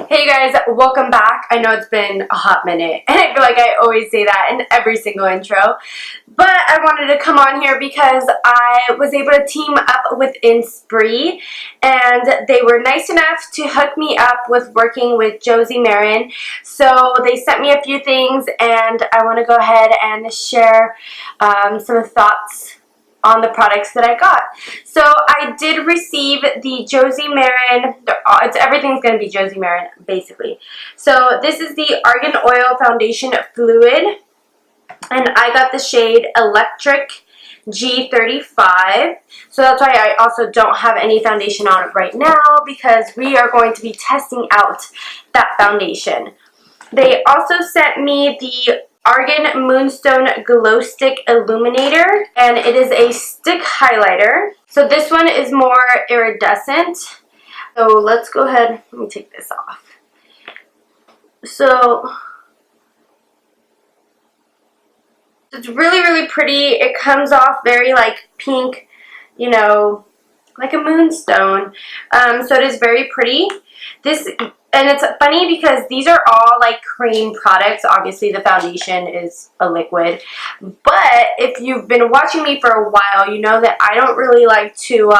Hey guys, welcome back. I know it's been a hot minute and I feel like I always say that in every single intro, but I wanted to come on here because I was able to team up with Inspire and they were nice enough to hook me up with working with Josie Maran. So they sent me a few things and I want to go ahead and share some thoughts on the products that I got. So I did receive the Josie Maran, everything's going to be Josie Maran basically. So this is the Argan Oil Foundation Fluid and I got the shade Electric G35. So that's why I also don't have any foundation on it right now because we are going to be testing out that foundation. They also sent me the Argan Moonstone Glow Stick Illuminator, and it is a stick highlighter. So this one is more iridescent. So let's go ahead, let me take this off. So it's really pretty. It comes off very like pink, you know, like a moonstone. So it is very pretty. And it's funny because these are all like cream products. Obviously the foundation is a liquid. But if you've been watching me for a while, you know that I don't really like to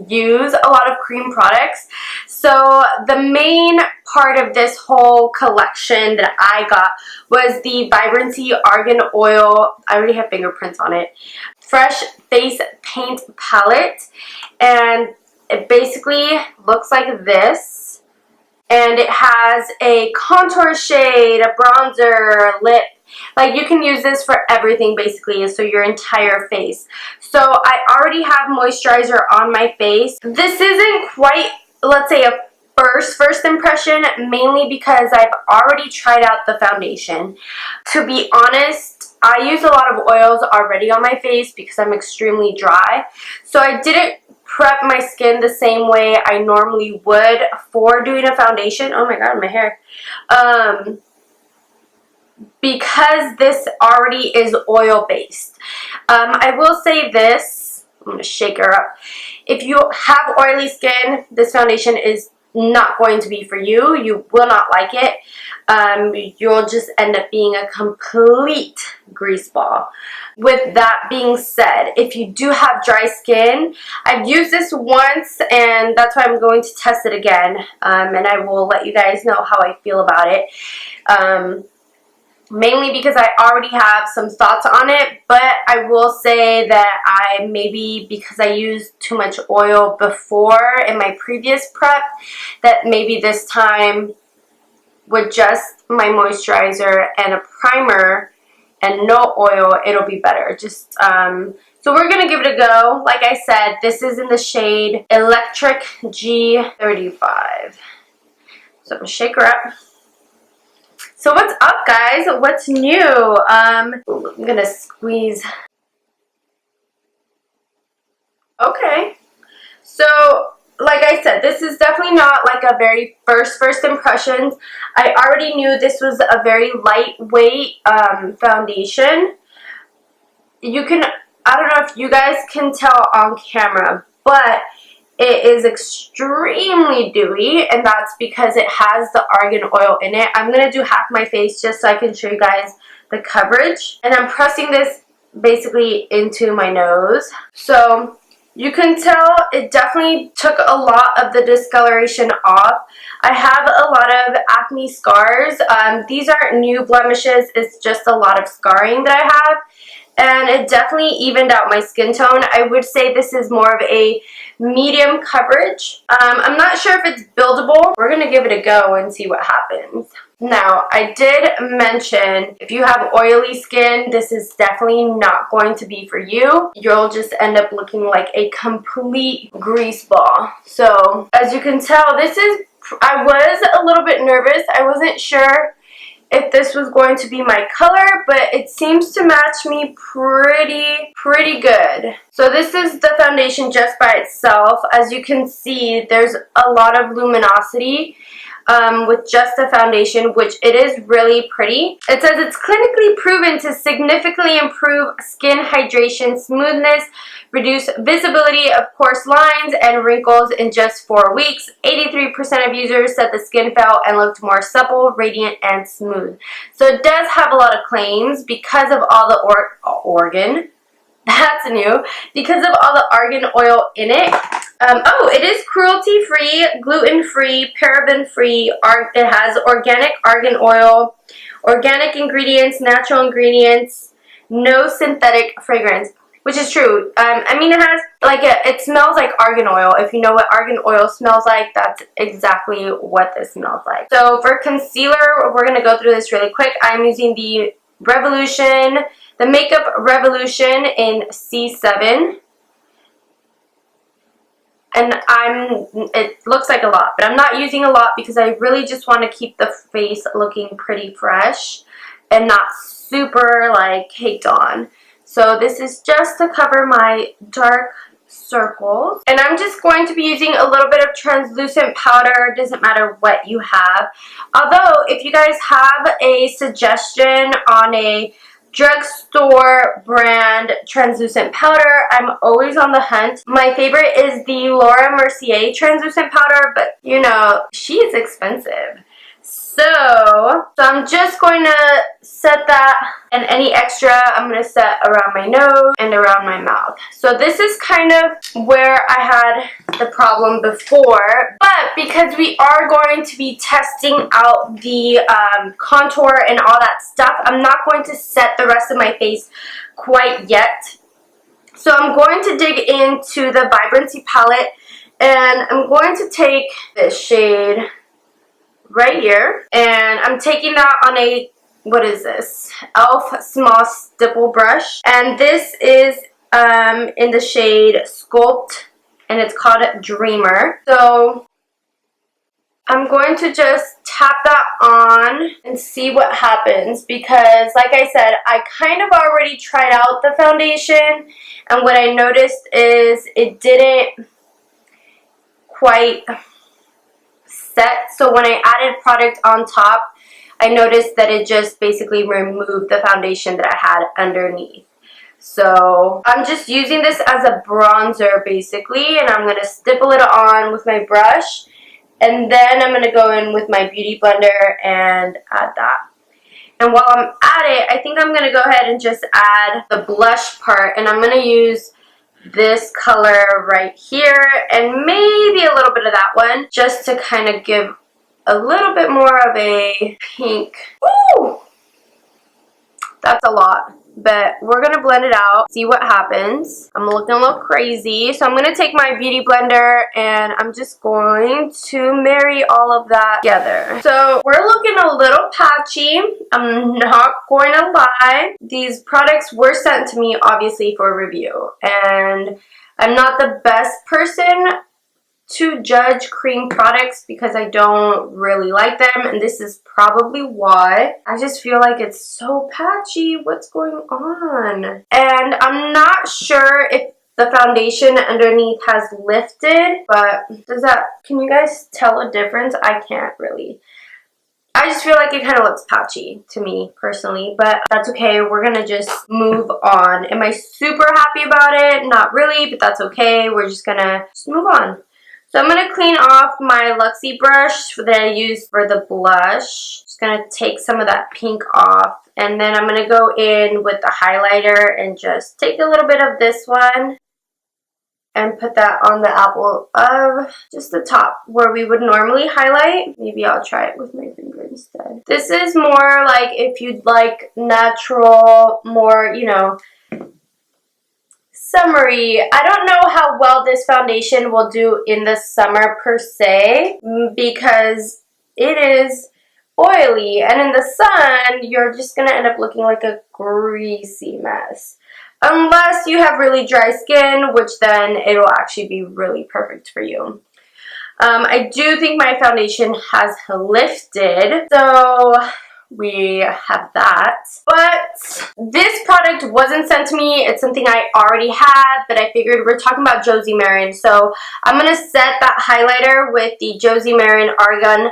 use a lot of cream products. So the main part of this whole collection that I got was the Vibrancy Argan Oil. I already have fingerprints on it. Fresh Face Paint Palette. And it basically looks like this. And it has a contour shade, a bronzer, lip. Like you can use this for everything basically, so your entire face. So I already have moisturizer on my face. This isn't quite, let's say, a first impression, mainly because I've already tried out the foundation. To be honest, I use a lot of oils already on my face because I'm extremely dry. So I didn't prep my skin the same way I normally would for doing a foundation. Oh my god, my hair. Because this already is oil based. I will say this, I'm going to shake her up. If you have oily skin, this foundation is not going to be for you. You will not like it. You'll just end up being a complete grease ball. With that being said, if you do have dry skin, I've used this once and that's why I'm going to test it again, and I will let you guys know how I feel about it. Mainly because I already have some thoughts on it, but I will say that maybe because I used too much oil before in my previous prep, that maybe this time with just my moisturizer and a primer and no oil, it'll be better. Just so we're gonna give it a go. Like I said, this is in the shade Electric G35. So I'm gonna shake her up. So what's up, guys? What's new? I'm gonna squeeze. Okay. So like I said, this is definitely not like a very first impressions. I already knew this was a very lightweight foundation. You can, I don't know if you guys can tell on camera, but it is extremely dewy, and that's because it has the argan oil in it. I'm going to do half my face just so I can show you guys the coverage. And I'm pressing this basically into my nose. So you can tell it definitely took a lot of the discoloration off. I have a lot of acne scars. These aren't new blemishes. It's just a lot of scarring that I have. And it definitely evened out my skin tone. I would say this is more of a medium coverage. I'm not sure if it's buildable. We're going to give it a go and see what happens. Now, I did mention if you have oily skin, this is definitely not going to be for you. You'll just end up looking like a complete grease ball. So, as you can tell, I was a little bit nervous. I wasn't sure if this was going to be my color, but it seems to match me pretty good. So this is the foundation just by itself. As you can see, there's a lot of luminosity with just the foundation, which it is really pretty. It says it's clinically proven to significantly improve skin hydration, smoothness, reduce visibility of coarse lines and wrinkles in just 4 weeks. 83% of users said the skin felt and looked more supple, radiant, and smooth. So it does have a lot of claims because of all the organ. That's new. Because of all the argan oil in it. Oh, it is cruelty-free, gluten-free, paraben-free. It has organic argan oil, organic ingredients, natural ingredients, no synthetic fragrance, which is true. I mean, it has like it smells like argan oil. If you know what argan oil smells like, that's exactly what this smells like. So for concealer, we're gonna go through this really quick. I'm using the Makeup Revolution in C7. And it looks like a lot, but I'm not using a lot because I really just want to keep the face looking pretty fresh and not super like caked on. So this is just to cover my dark circles. And I'm just going to be using a little bit of translucent powder. It doesn't matter what you have. Although, if you guys have a suggestion on a drugstore brand translucent powder, I'm always on the hunt. My favorite is the Laura Mercier translucent powder, but you know, she is expensive. So I'm just going to set that, and any extra I'm going to set around my nose and around my mouth. So this is kind of where I had the problem before, but because we are going to be testing out the contour and all that stuff, I'm not going to set the rest of my face quite yet. So I'm going to dig into the Vibrancy palette, and I'm going to take this shade right here, and I'm taking that on a, what is this, e.l.f. small stipple brush, and this is in the shade Sculpt, and it's called Dreamer. So I'm going to just tap that on and see what happens, because like I said, I kind of already tried out the foundation, and what I noticed is it didn't quite set. So when I added product on top, I noticed that it just basically removed the foundation that I had underneath. So I'm just using this as a bronzer basically, and I'm going to stipple it on with my brush, and then I'm going to go in with my beauty blender and add that. And while I'm at it, I think I'm going to go ahead and just add the blush part, and I'm going to use this color right here and maybe a little bit of that one, just to kind of give a little bit more of a pink. Ooh! That's a lot, but we're gonna blend it out, see what happens. I'm looking a little crazy, so I'm gonna take my beauty blender and I'm just going to marry all of that together. So we're looking a little patchy, I'm not going to lie. These products were sent to me obviously for review, and I'm not the best person to judge cream products because I don't really like them, and this is probably why. I just feel like it's so patchy. What's going on? And I'm not sure if the foundation underneath has lifted, but can you guys tell a difference? I can't really. I just feel like it kind of looks patchy to me personally, but that's okay. We're gonna just move on. Am I super happy about it? Not really, but that's okay. We're just gonna move on. So I'm going to clean off my Luxie brush that I used for the blush. Just going to take some of that pink off. And then I'm going to go in with the highlighter and just take a little bit of this one and put that on the apple of just the top where we would normally highlight. Maybe I'll try it with my finger instead. This is more like if you'd like natural, more, you know, summery. I don't know how well this foundation will do in the summer per se, because it is oily, and in the sun you're just gonna end up looking like a greasy mess, unless you have really dry skin, which then it'll actually be really perfect for you. I do think my foundation has lifted, so we have that. But this product wasn't sent to me. It's something I already had, but I figured we're talking about Josie Maran. So I'm going to set that highlighter with the Josie Maran Argan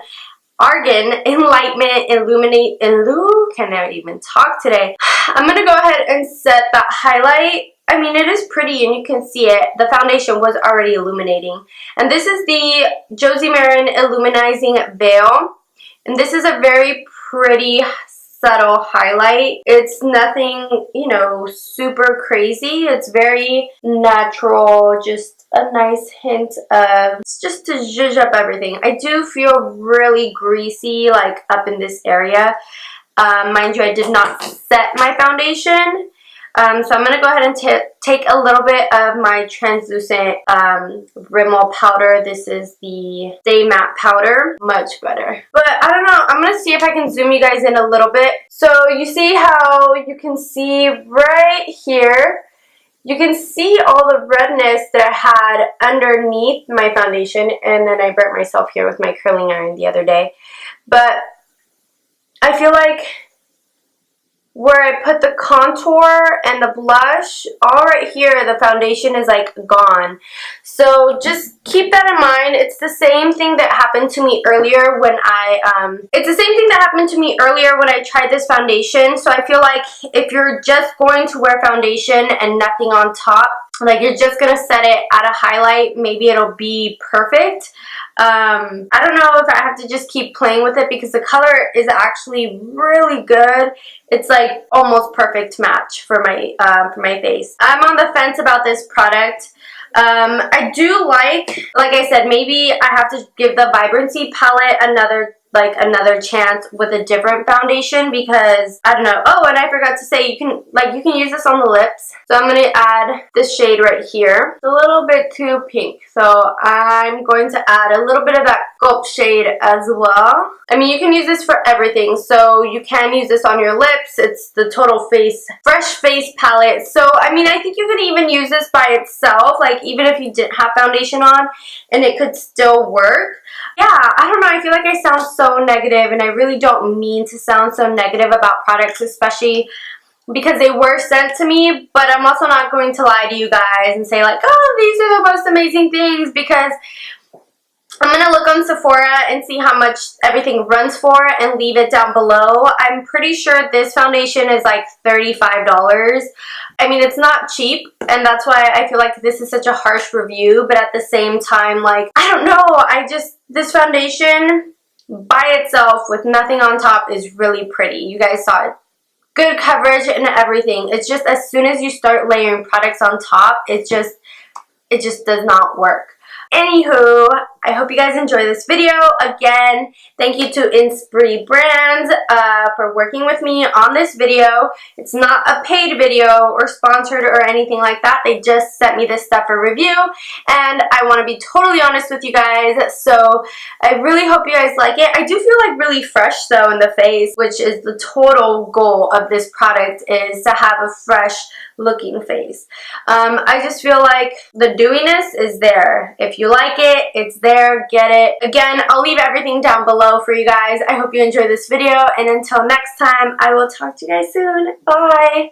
Enlightenment cannot even talk today. I'm going to go ahead and set that highlight. I mean, it is pretty and you can see it. The foundation was already illuminating. And this is the Josie Maran Illuminizing Veil. And this is a very pretty subtle highlight. It's nothing, you know, super crazy. It's very natural, just a nice hint of, it's just to zhuzh up everything. I do feel really greasy, like up in this area. Mind you, I did not set my foundation. So I'm going to go ahead and take a little bit of my translucent Rimmel powder. This is the Stay Matte powder. Much better. But I don't know. I'm going to see if I can zoom you guys in a little bit. So you see how you can see right here. You can see all the redness that I had underneath my foundation. And then I burnt myself here with my curling iron the other day. But I feel like where I put the contour and the blush, all right here, the foundation is like gone. So just keep that in mind. It's the same thing that happened to me earlier when I tried this foundation. So I feel like if you're just going to wear foundation and nothing on top, like you're just gonna set it at a highlight, maybe it'll be perfect. I don't know if I have to just keep playing with it because the color is actually really good. It's like almost perfect match for my face. I'm on the fence about this product. I do like I said, maybe I have to give the Vibrancy Palette another chance with a different foundation because I don't know. Oh, and I forgot to say you can use this on the lips. So I'm going to add this shade right here. It's a little bit too pink. So I'm going to add a little bit of that Gulp shade as well. I mean, you can use this for everything. So you can use this on your lips. It's the Total Fresh Face Palette. So I mean, I think you could even use this by itself, like even if you didn't have foundation on, and it could still work. Yeah, I don't know. I feel like I sound so negative, and I really don't mean to sound so negative about products, especially because they were sent to me. But I'm also not going to lie to you guys and say like, oh, these are the most amazing things, because I'm going to look on Sephora and see how much everything runs for and leave it down below. I'm pretty sure this foundation is like $35. I mean, it's not cheap, and that's why I feel like this is such a harsh review, but at the same time, like, I don't know, this foundation by itself with nothing on top is really pretty. You guys saw it. Good coverage and everything. It's just as soon as you start layering products on top, it just does not work. Anywho, I hope you guys enjoy this video. Again, thank you to Inspire Brands for working with me on this video. It's not a paid video or sponsored or anything like that. They just sent me this stuff for review, and I want to be totally honest with you guys. So I really hope you guys like it. I do feel like really fresh though in the face, which is the total goal of this product, is to have a fresh looking face. I just feel like the dewiness is there. If you like it, it's there. Get it. Again, I'll leave everything down below for you guys. I hope you enjoyed this video, and until next time, I will talk to you guys soon. Bye!